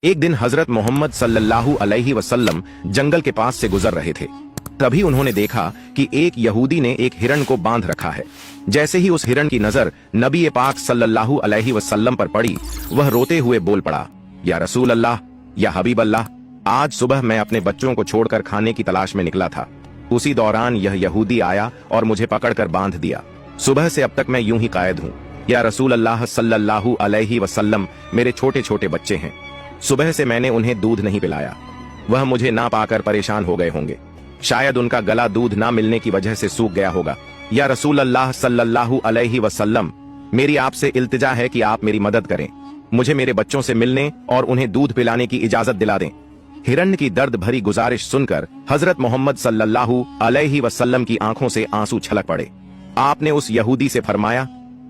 एक दिन हजरत मोहम्मद सल्लल्लाहु अलैहि वसल्लम जंगल के पास से गुजर रहे थे। तभी उन्होंने देखा कि एक यहूदी ने एक हिरण को बांध रखा है। जैसे ही उस हिरण की नजर नबी पाक सल्लल्लाहु अलैहि वसल्लम पर पड़ी, वह रोते हुए बोल पड़ा, या रसूल अल्लाह, या हबीब अल्लाह, आज सुबह मैं अपने बच्चों को छोड़कर खाने की तलाश में निकला था। उसी दौरान यह यहूदी आया और मुझे पकड़कर बांध दिया। सुबह से अब तक मैं यूं ही कायद हूँ। या रसूल अल्लाह सल्लल्लाहु अलैहि वसल्लम, मेरे छोटे छोटे बच्चे हैं। सुबह से मैंने उन्हें दूध नहीं पिलाया। वह मुझे ना पाकर परेशान हो गए होंगे। शायद उनका गला दूध ना मिलने की वजह से सूख गया होगा। या रसूल अल्लाह सल्लल्लाहु अलैहि वसल्लम, मेरी आपसे इल्तिजा है कि आप मेरी मदद करें। मुझे मेरे बच्चों से मिलने और उन्हें दूध पिलाने की इजाजत दिला दें। हिरण्य की दर्द भरी गुजारिश सुनकर हजरत मोहम्मद सल्लल्लाहु अलैहि वसल्लम की आंखों से आंसू छलक पड़े। आपने उस यहूदी से फरमाया,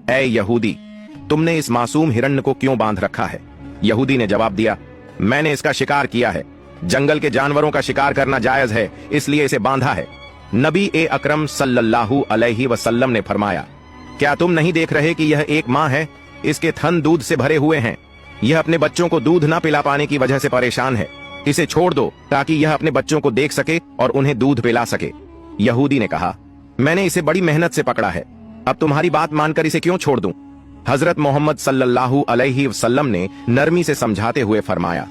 ऐ यहूदी, तुमने इस मासूम हिरण्य को क्यों बांध रखा है? यहूदी ने जवाब दिया, मैंने इसका शिकार किया है। जंगल के जानवरों का शिकार करना जायज है, इसलिए इसे बांधा है। नबी अकरम सल्लल्लाहु अलैहि वसल्लम ने फरमाया, क्या तुम नहीं देख रहे कि यह एक माँ है? इसके थन दूध से भरे हुए हैं। यह अपने बच्चों को दूध ना पिला पाने की वजह से परेशान है। इसे छोड़ दो ताकि यह अपने बच्चों को देख सके और उन्हें दूध पिला सके। यहूदी ने कहा, मैंने इसे बड़ी मेहनत से पकड़ा है, अब तुम्हारी बात मानकर इसे क्यों छोड़ दूं? हजरत मोहम्मद सल्लल्लाहु अलैहि वसल्लम ने नरमी से समझाते हुए फरमाया,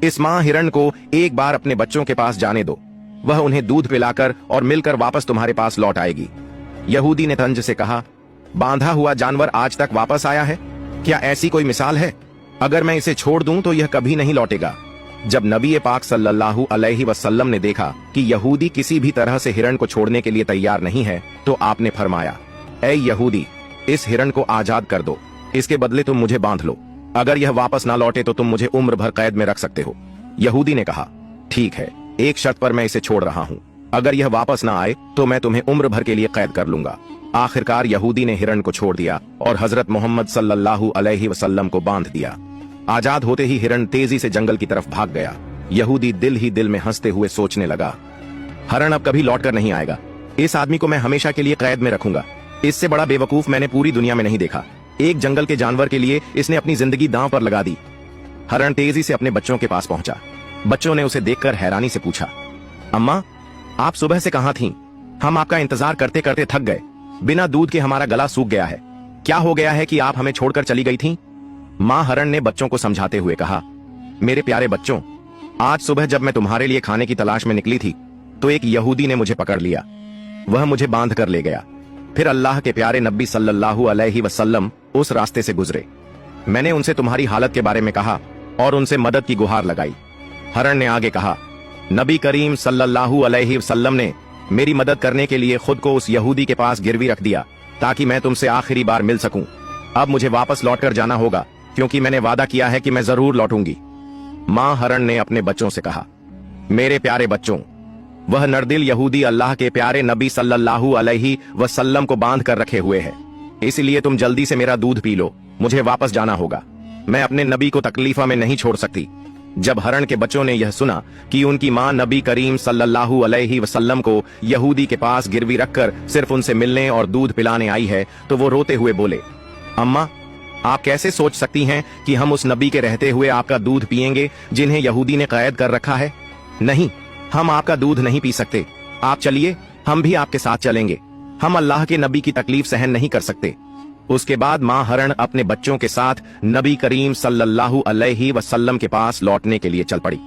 इस माँ हिरण को एक बार अपने बच्चों के पास जाने दो। वह उन्हें दूध पिलाकर और मिलकर वापस तुम्हारे पास लौट आएगी। यहूदी ने तंज से कहा, बांधा हुआ जानवर आज तक वापस आया है? क्या ऐसी कोई मिसाल है? अगर मैं इसे छोड़ दूं तो यह कभी नहीं लौटेगा। जब नबी पाक सल्लल्लाहु अलैहि वसल्लम ने देखा कि यहूदी किसी भी तरह से हिरण को छोड़ने के लिए तैयार नहीं है, तो आपने फरमाया, ऐ यहूदी, इस हिरण को आजाद कर दो। इसके बदले तुम मुझे बांध लो। अगर यह वापस ना लौटे तो तुम मुझे उम्र भर कैद में रख सकते हो। यहूदी ने कहा, ठीक है, एक शर्त पर मैं इसे छोड़ रहा हूँ। अगर यह वापस ना आए तो मैं तुम्हें उम्र भर के लिए कैद कर लूंगा। आखिरकार यहूदी ने हिरण को छोड़ दिया और हजरत मोहम्मद सल्लल्लाहु अलैहि वसल्लम को बांध दिया। आजाद होते ही हिरण तेजी से जंगल की तरफ भाग गया। यहूदी दिल ही दिल में हंसते हुए सोचने लगा, हिरण अब कभी लौट कर नहीं आएगा। इस आदमी को मैं हमेशा के लिए कैद में रखूंगा। इससे बड़ा बेवकूफ मैंने पूरी दुनिया में नहीं देखा। एक जंगल के जानवर के लिए इसने अपनी जिंदगी दांव पर लगा दी। हिरण तेजी से अपने बच्चों के पास पहुंचा। बच्चों ने उसे देखकर हैरानी से पूछा, अम्मा, आप सुबह से कहां थीं? हम आपका इंतजार करते करते थक गए। बिना दूध के हमारा गला सूख गया है। क्या हो गया है कि आप हमें छोड़कर चली गई थीं? मां हिरण ने बच्चों को समझाते हुए कहा, मेरे प्यारे बच्चों, आज सुबह जब मैं तुम्हारे लिए खाने की तलाश में निकली थी तो एक यहूदी ने मुझे पकड़ लिया। वह मुझे बांध कर ले गया। फिर अल्लाह के प्यारे नबी सल्लल्लाहु अलैहि वसल्लम उस रास्ते से गुजरे। मैंने उनसे तुम्हारी हालत के बारे में कहा और उनसे मदद की गुहार लगाई। हिरण ने आगे कहा, नबी करीम सल्लल्लाहु अलैहि वसल्लम ने मेरी मदद करने के लिए खुद को उस यहूदी के पास गिरवी रख दिया ताकि मैं तुमसे आखिरी बार मिल सकूं। अब मुझे वापस लौटकर जाना होगा क्योंकि मैंने वादा किया है कि मैं जरूर लौटूंगी। मां हिरण ने अपने बच्चों से कहा, मेरे प्यारे बच्चों, वह नरदिल यहूदी अल्लाह के प्यारे नबी सल्लल्लाहु अलैहि वसल्लम को बांध कर रखे हुए है। इसलिए तुम जल्दी से मेरा दूध पी लो। मुझे वापस जाना होगा। मैं अपने नबी को तकलीफा में नहीं छोड़ सकती। जब हिरण के बच्चों ने यह सुना कि उनकी मां नबी करीम सल्लल्लाहु अलैहि वसल्लम को यहूदी के पास गिरवी रखकर सिर्फ उनसे मिलने और दूध पिलाने आई है, तो वो रोते हुए बोले, अम्मा, आप कैसे सोच सकती हैं कि हम उस नबी के रहते हुए आपका दूध पिएंगे जिन्हें यहूदी ने कैद कर रखा है? नहीं, हम आपका दूध नहीं पी सकते। आप चलिए, हम भी आपके साथ चलेंगे। हम अल्लाह के नबी की तकलीफ सहन नहीं कर सकते। उसके बाद मां हिरण अपने बच्चों के साथ नबी करीम सल्लल्लाहु अलैहि वसल्लम के पास लौटने के लिए चल पड़ी।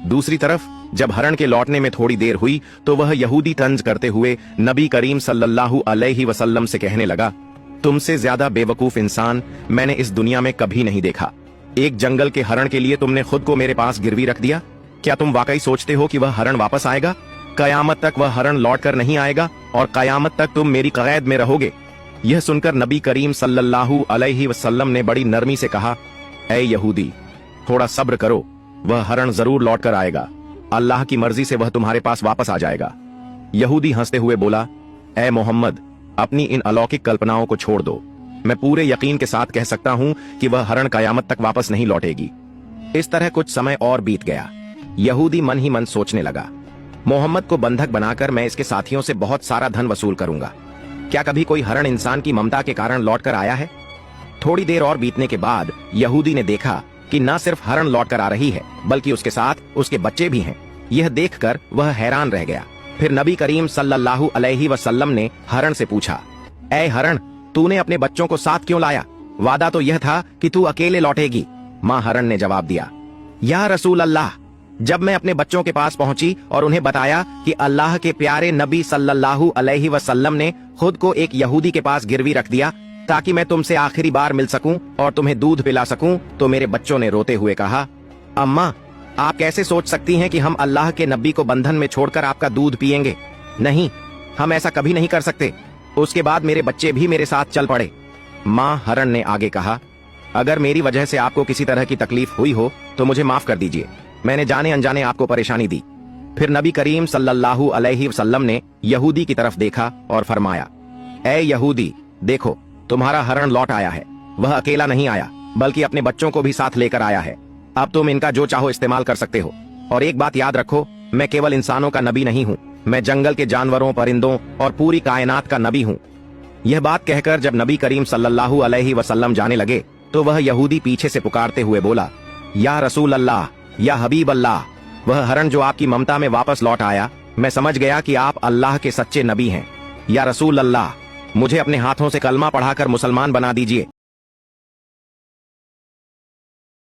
दूसरी तरफ जब हिरण के लौटने में थोड़ी देर हुई तो वह यहूदी तंज करते हुए नबी करीम सल्लल्लाहु अलैहि वसल्लम से कहने लगा, तुमसे ज्यादा बेवकूफ इंसान मैंने इस दुनिया में कभी नहीं देखा। एक जंगल के हिरण के लिए तुमने खुद को मेरे पास गिरवी रख दिया। क्या तुम वाकई सोचते हो कि वह हिरण वापस आएगा? कयामत तक वह हिरण लौट कर नहीं आएगा और कयामत तक तुम मेरी कैद में रहोगे। यह सुनकर नबी करीम सल्लल्लाहु अलैहि वसल्लम ने बड़ी नरमी से कहा, ऐ यहूदी, थोड़ा सब्र करो। वह हिरण जरूर लौट कर आएगा। अल्लाह की मर्जी से वह तुम्हारे पास वापस आ जाएगा। यहूदी हंसते हुए बोला, ऐ मोहम्मद, अपनी इन अलौकिक कल्पनाओं को छोड़ दो। मैं पूरे यकीन के साथ कह सकता हूं कि वह हिरण कयामत तक वापस नहीं लौटेगी। इस तरह कुछ समय और बीत गया। यहूदी मन ही मन सोचने लगा, मोहम्मद को बंधक बनाकर मैं इसके साथियों से बहुत सारा धन वसूल करूंगा। क्या कभी कोई हिरण इंसान की ममता के कारण लौट कर आया है? थोड़ी देर और बीतने के बाद यहूदी ने देखा कि न सिर्फ हरण लौट कर आ रही है बल्कि उसके साथ उसके बच्चे भी हैं। यह देखकर वह हैरान रह गया। फिर नबी करीम सल्लल्लाहु अलैहि वसल्लम ने हरण से पूछा, ऐ हरण, तूने अपने बच्चों को साथ क्यों लाया? वादा तो यह था कि तू अकेले लौटेगी। माँ हरण ने जवाब दिया, या रसूल अल्लाह, जब मैं अपने बच्चों के पास पहुंची और उन्हें बताया कि अल्लाह के प्यारे नबी सल्लल्लाहु अलैहि वसल्लम ने खुद को एक यहूदी के पास गिरवी रख दिया ताकि मैं तुमसे आखिरी बार मिल सकूं और तुम्हें दूध पिला सकूं, तो मेरे बच्चों ने रोते हुए कहा, अम्मा, आप कैसे सोच सकती हैं कि हम अल्लाह के नबी को बंधन में छोड़कर आपका दूध पिएंगे? नहीं, हम ऐसा कभी नहीं कर सकते। उसके बाद मेरे बच्चे भी मेरे साथ चल पड़े। माँ हरण ने आगे कहा, अगर मेरी वजह से आपको किसी तरह की तकलीफ हुई हो तो मुझे माफ कर दीजिए, मैंने जाने अनजाने आपको परेशानी दी। फिर नबी करीम सल्लल्लाहु अलैहि वसल्लम ने यहूदी की तरफ देखा और फरमाया, ऐ यहूदी, देखो तुम्हारा हरण लौट आया है। वह अकेला नहीं आया बल्कि अपने बच्चों को भी साथ लेकर आया है। अब तुम इनका जो चाहो इस्तेमाल कर सकते हो। और एक बात याद रखो, मैं केवल इंसानों का नबी नहीं हूँ, मैं जंगल के जानवरों, परिंदों और पूरी कायनात का नबी हूँ। यह बात कहकर जब नबी करीम सल्लल्लाहु अलैहि वसल्लम जाने लगे तो वह यहूदी पीछे से पुकारते हुए बोला, या रसूल अल्लाह, या हबीब अल्लाह, वह हरण जो आपकी ममता में वापस लौट आया, मैं समझ गया कि आप अल्लाह के सच्चे नबी हैं। या रसूल अल्लाह, मुझे अपने हाथों से कलमा पढ़ाकर मुसलमान बना दीजिए।